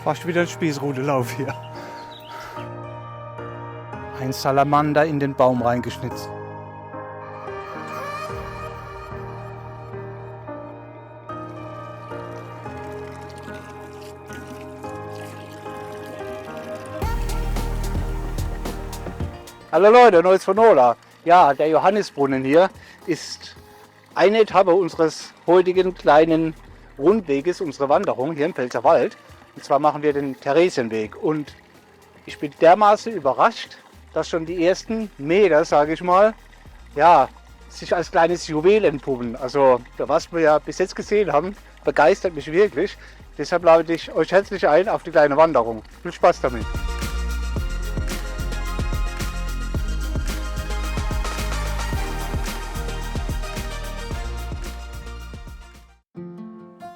Fast wieder ein Spießrudelauf hier. Ein Salamander in den Baum reingeschnitzt. Hallo Leute, Neues von Ola. Ja, der Johannisbrunnen hier ist eine Etappe unseres heutigen kleinen Rundweges, unserer Wanderung hier im Pfälzerwald. Und zwar machen wir den Theresienweg. Und ich bin dermaßen überrascht, dass schon die ersten Meter, sage ich mal, ja, sich als kleines Juwel entpuppen. Also, was wir ja bis jetzt gesehen haben, begeistert mich wirklich. Deshalb lade ich euch herzlich ein auf die kleine Wanderung. Viel Spaß damit!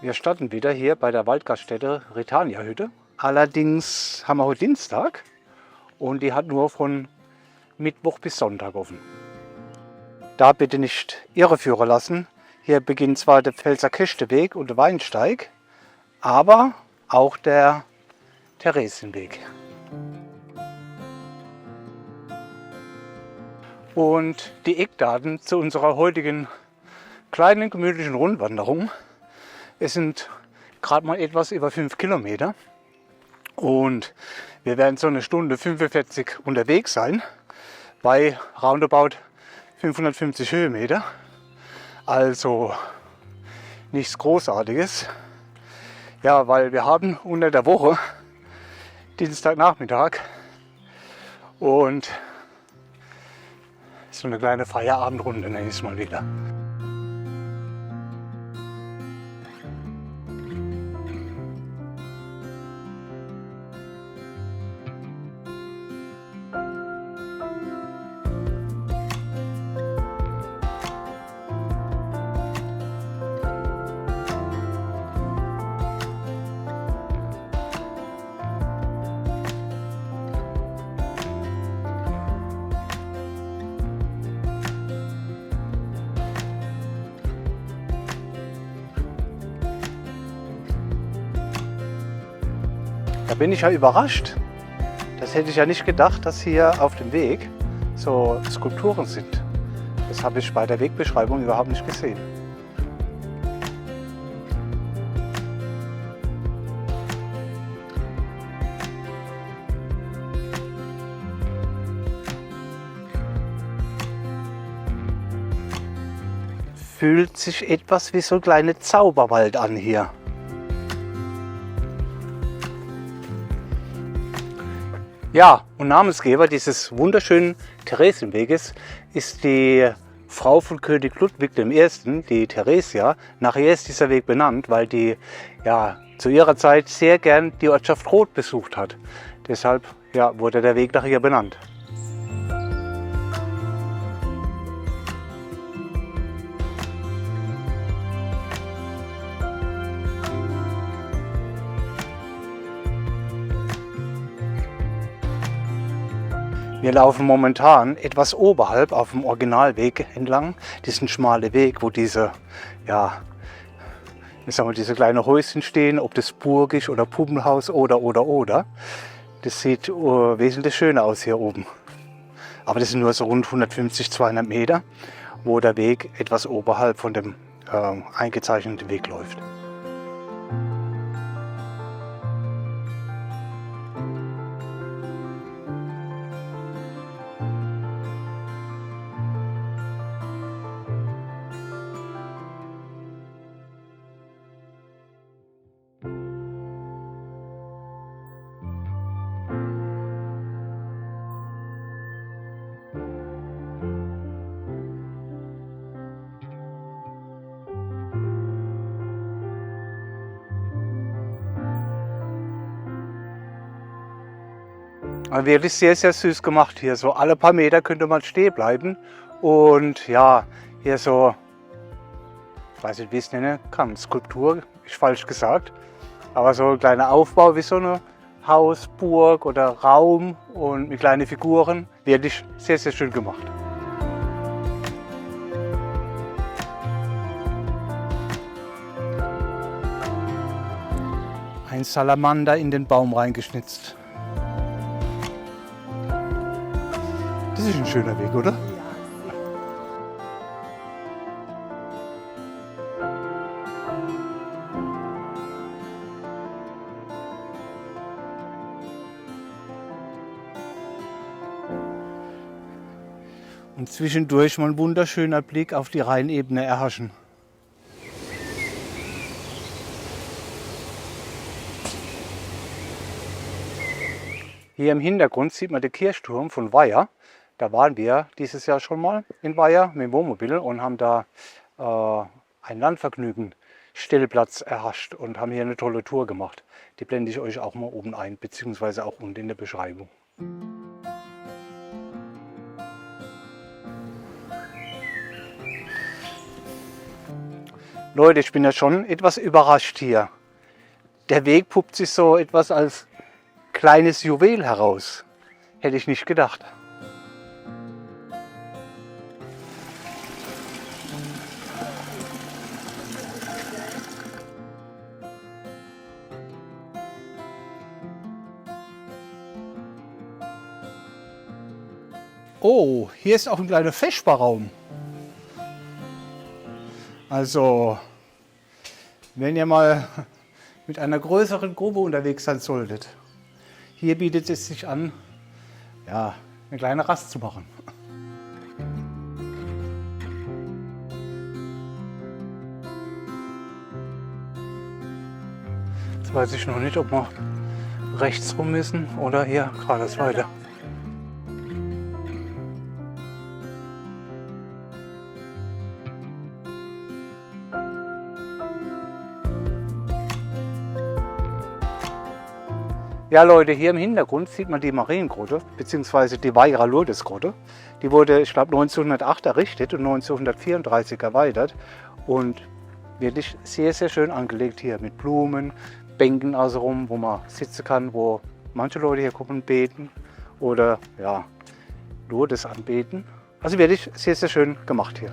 Wir starten wieder hier bei der Waldgaststätte Retania-Hütte. Allerdings haben wir heute Dienstag und die hat nur von Mittwoch bis Sonntag offen. Da bitte nicht irreführen lassen. Hier beginnt zwar der Pfälzer Kästeweg und der Weinsteig, aber auch der Theresienweg. Und die Eckdaten zu unserer heutigen kleinen gemütlichen Rundwanderung. Es sind gerade mal etwas über 5 Kilometer und wir werden so eine Stunde 45 unterwegs sein bei roundabout 550 Höhenmeter. Also nichts Großartiges. Ja, weil wir haben unter der Woche Dienstagnachmittag und so eine kleine Feierabendrunde nenne ich es mal wieder. Da bin ich ja überrascht. Das hätte ich ja nicht gedacht, dass hier auf dem Weg so Skulpturen sind. Das habe ich bei der Wegbeschreibung überhaupt nicht gesehen. Fühlt sich etwas wie so ein kleiner Zauberwald an hier. Ja, und Namensgeber dieses wunderschönen Theresienweges ist die Frau von König Ludwig I., die Theresia. Nach ihr ist dieser Weg benannt, weil die ja, zu ihrer Zeit sehr gern die Ortschaft Roth besucht hat. Deshalb ja, wurde der Weg nach ihr benannt. Wir laufen momentan etwas oberhalb auf dem Originalweg entlang, diesen schmalen Weg, wo diese, ja, ich sag mal, diese kleinen Häuschen stehen, ob das Burg ist oder Puppenhaus oder. Das sieht wesentlich schöner aus hier oben. Aber das sind nur so rund 150, 200 Meter, wo der Weg etwas oberhalb von dem eingezeichneten Weg läuft. Aber wirklich sehr, sehr süß gemacht hier. So alle paar Meter könnte man stehen bleiben. Und ja, hier so, ich weiß nicht, wie ich es nennen kann, Skulptur, ist falsch gesagt. Aber so ein kleiner Aufbau wie so eine Haus, Burg oder Raum und mit kleinen Figuren. Wirklich sehr, sehr schön gemacht. Ein Salamander in den Baum reingeschnitzt. Das ist ein schöner Weg, oder? Und zwischendurch mal ein wunderschöner Blick auf die Rheinebene Erhaschen. Hier im Hintergrund sieht man den Kirchturm von Weiher. Da waren wir dieses Jahr schon mal in Weiher mit dem Wohnmobil und haben da einen Landvergnügen-Stellplatz erhascht und haben hier eine tolle Tour gemacht. Die blende ich euch auch mal oben ein, beziehungsweise auch unten in der Beschreibung. Leute, ich bin ja schon etwas überrascht hier. Der Weg puppt sich so etwas als kleines Juwel heraus. Hätte ich nicht gedacht. Oh, hier ist auch ein kleiner Feschbarraum. Also, wenn ihr mal mit einer größeren Gruppe unterwegs sein solltet, hier bietet es sich an, ja, eine kleine Rast zu machen. Jetzt weiß ich noch nicht, ob wir rechts rum müssen oder hier geradeaus weiter. Ja Leute, hier im Hintergrund sieht man die Mariengrotte, beziehungsweise die Weiherer Lourdesgrotte. Die wurde, ich glaube, 1908 errichtet und 1934 erweitert. Und wirklich sehr, sehr schön angelegt hier mit Blumen, Bänken außenrum, wo man sitzen kann, wo manche Leute hier kommen, beten oder ja, Lourdes anbeten. Also wirklich sehr, sehr schön gemacht hier.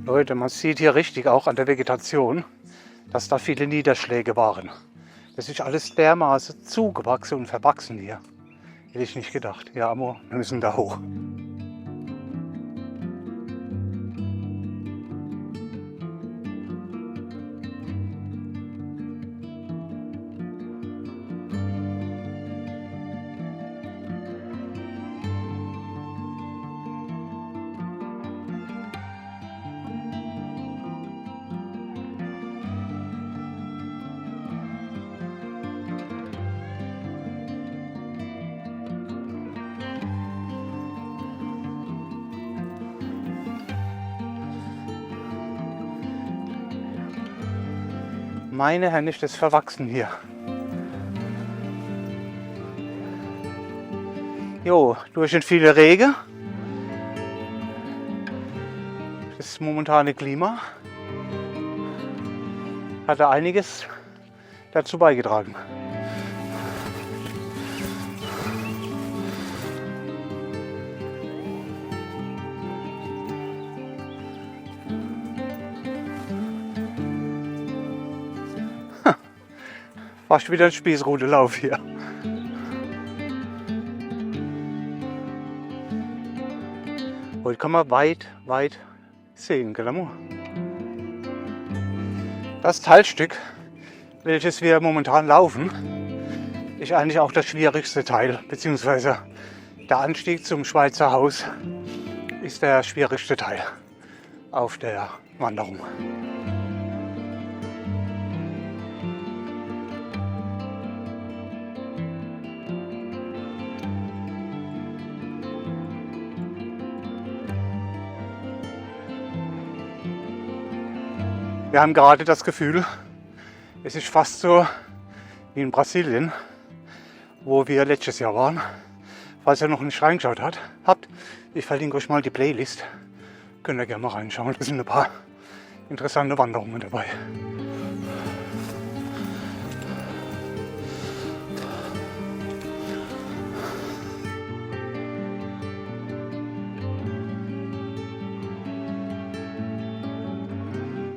Leute, man sieht hier richtig auch an der Vegetation, dass da viele Niederschläge waren. Das ist alles dermaßen zugewachsen und verwachsen hier. Hätte ich nicht gedacht. Ja, aber wir müssen da hoch. Meine Herren, ist das verwachsen hier. Jo, durch den vielen Regen, das momentane Klima, hat da einiges dazu beigetragen. Fast wieder ein Spießrutelauf hier. Heute kann man weit sehen, gell? Das Teilstück, welches wir momentan laufen, ist eigentlich auch das schwierigste Teil, beziehungsweise der Anstieg zum Schweizer Haus ist der schwierigste Teil auf der Wanderung. Wir haben gerade das Gefühl, es ist fast so wie in Brasilien, wo wir letztes Jahr waren. Falls ihr noch nicht reingeschaut habt, ich verlinke euch mal die Playlist. Könnt ihr gerne mal reinschauen. Da sind ein paar interessante Wanderungen dabei.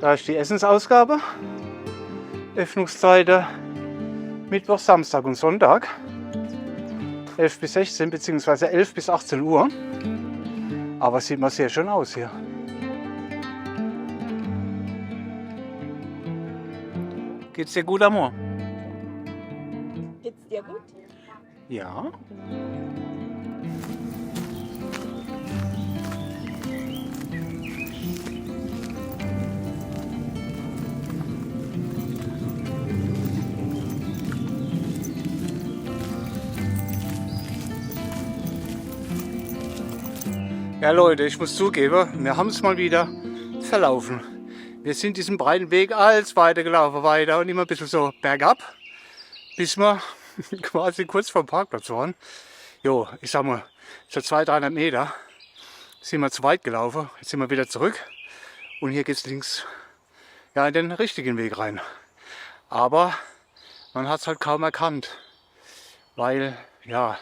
Da ist die Essensausgabe. Öffnungszeiten Mittwoch, Samstag und Sonntag. 11 bis 16 bzw. 11 bis 18 Uhr. Aber sieht mal sehr schön aus hier. Geht's dir gut, Amor? Geht's dir gut? Ja. Ja Leute, ich muss zugeben, wir haben es mal wieder verlaufen. Wir sind diesen breiten Weg als weitergelaufen, weiter und immer ein bisschen so bergab, bis wir quasi kurz vor dem Parkplatz waren. Jo, ich sag mal, so 200-300 Meter sind wir zu weit gelaufen. Jetzt sind wir wieder zurück und hier geht es links ja, in den richtigen Weg rein. Aber man hat es halt kaum erkannt, weil ja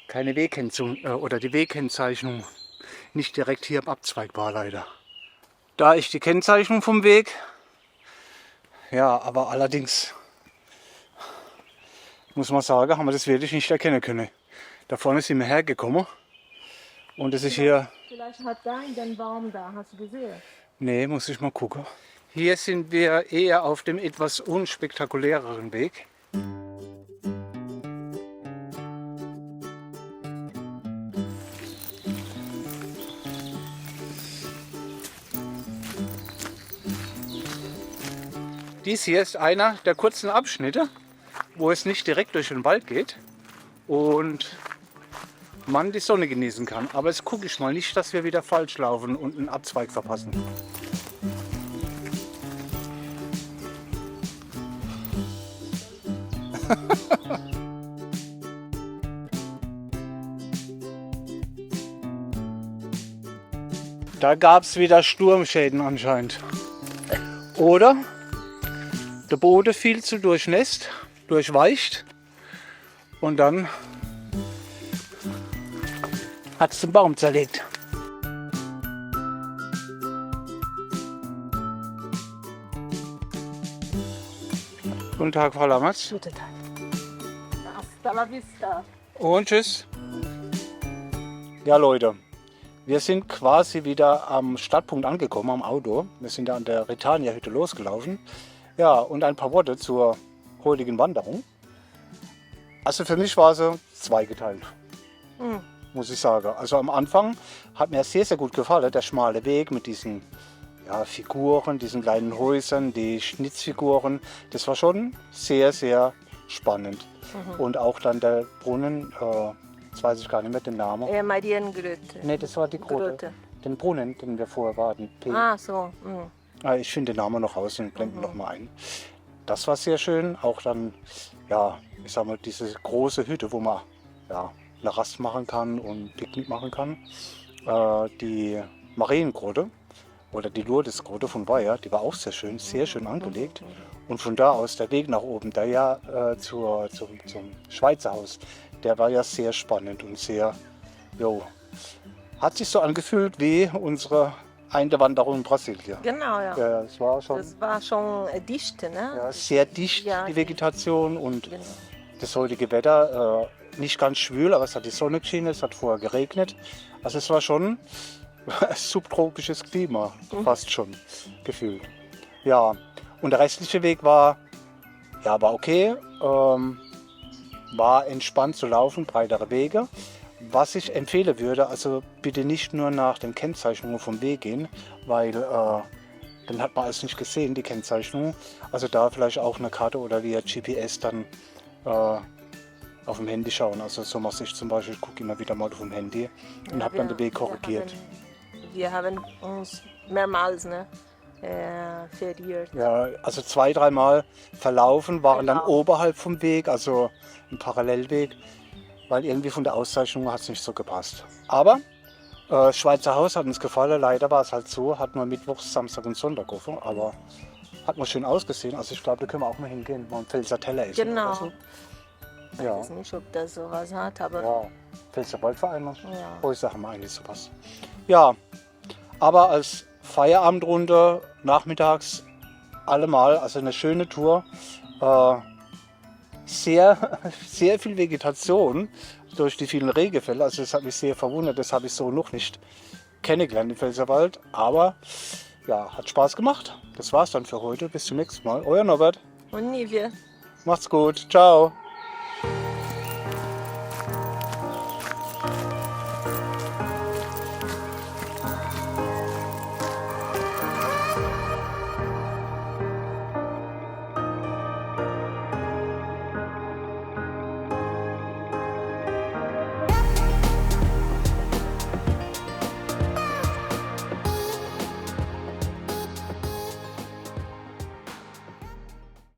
keine Wegkennzeichnung oder die Wegkennzeichnung nicht direkt hier am Abzweig war leider. Da ist die Kennzeichnung vom Weg. Ja, aber allerdings muss man sagen, haben wir das wirklich nicht erkennen können. Da vorne sind wir hergekommen und es ist hier... Vielleicht hat da den Baum da, hast du gesehen? Nee, muss ich mal gucken. Hier sind wir eher auf dem etwas unspektakuläreren Weg. Dies hier ist einer der kurzen Abschnitte, wo es nicht direkt durch den Wald geht und man die Sonne genießen kann. Aber jetzt gucke ich mal nicht, dass wir wieder falsch laufen und einen Abzweig verpassen. Da gab es wieder Sturmschäden anscheinend. Oder der Boden viel zu durchnässt, durchweicht und dann hat es den Baum zerlegt. Guten Tag, Frau Lammertz. Guten Tag. Hasta la vista. Und tschüss. Ja Leute, wir sind quasi wieder am Startpunkt angekommen, am Auto. Wir sind da an der Retania-Hütte losgelaufen. Ja, und ein paar Worte zur heutigen Wanderung. Also für mich war sie zweigeteilt, muss ich sagen. Also am Anfang hat mir sehr, sehr gut gefallen, der schmale Weg mit diesen ja, Figuren, diesen kleinen Häusern, die Schnitzfiguren. Das war schon sehr, sehr spannend. Und auch dann der Brunnen, jetzt weiß ich gar nicht mehr den Namen. Mariengröte. Ne, das war die Grote. Den Brunnen, den wir vorher warten. Ah, so. Ich finde den Namen noch raus und blende noch mal ein. Das war sehr schön. Auch dann, ja, ich sag mal, diese große Hütte, wo man ja, eine Rast machen kann und Picknick machen kann. Die Mariengrotte oder die Lourdesgrotte von Weiher, die war auch sehr schön angelegt. Und von da aus der Weg nach oben, der ja zum Schweizer Haus, der war ja sehr spannend und sehr, jo, hat sich so angefühlt wie unsere eine Wanderung in Brasilien. Genau, ja. Ja, das war schon dicht, ne? ja, sehr dicht, Ja, die Vegetation und Genau. das heutige Wetter, nicht ganz schwül, aber es hat die Sonne geschienen, es hat vorher geregnet. Also es war schon ein subtropisches Klima, fast schon gefühlt. Ja, und der restliche Weg war okay, war entspannt zu laufen, breitere Wege. Was ich empfehlen würde, also bitte nicht nur nach den Kennzeichnungen vom Weg gehen, weil dann hat man alles nicht gesehen, die Kennzeichnung. Also da vielleicht auch eine Karte oder via GPS dann auf dem Handy schauen. Also so mache ich zum Beispiel, gucke immer wieder mal auf dem Handy und habe dann den Weg korrigiert. Wir haben uns mehrmals, ne, verirrt. Ja, also 2, 3 Mal verlaufen, waren dann Genau. oberhalb vom Weg, also ein Parallelweg, weil irgendwie von der Auszeichnung hat es nicht so gepasst. Aber Schweizer Haus hat uns gefallen, leider war es halt so, hat nur Mittwochs, Samstag und Sonntag offen, aber hat mal schön ausgesehen. Also ich glaube, da können wir auch mal hingehen, mal einen Pfälzer Teller essen. Genau. Oder so. Ich Ja, weiß nicht, ob das sowas hat, aber ja, Pfälzer Waldverein. ja. Häuser haben wir eigentlich sowas. Ja, aber als Feierabendrunde nachmittags allemal, also eine schöne Tour. Sehr, sehr viel Vegetation durch die vielen Regenfälle. Also das hat mich sehr verwundert, das habe ich so noch nicht kennengelernt im Pfälzerwald. Aber ja, hat Spaß gemacht. Das war's dann für heute. Bis zum nächsten Mal. Euer Norbert. Und nie wir. Macht's gut. Ciao.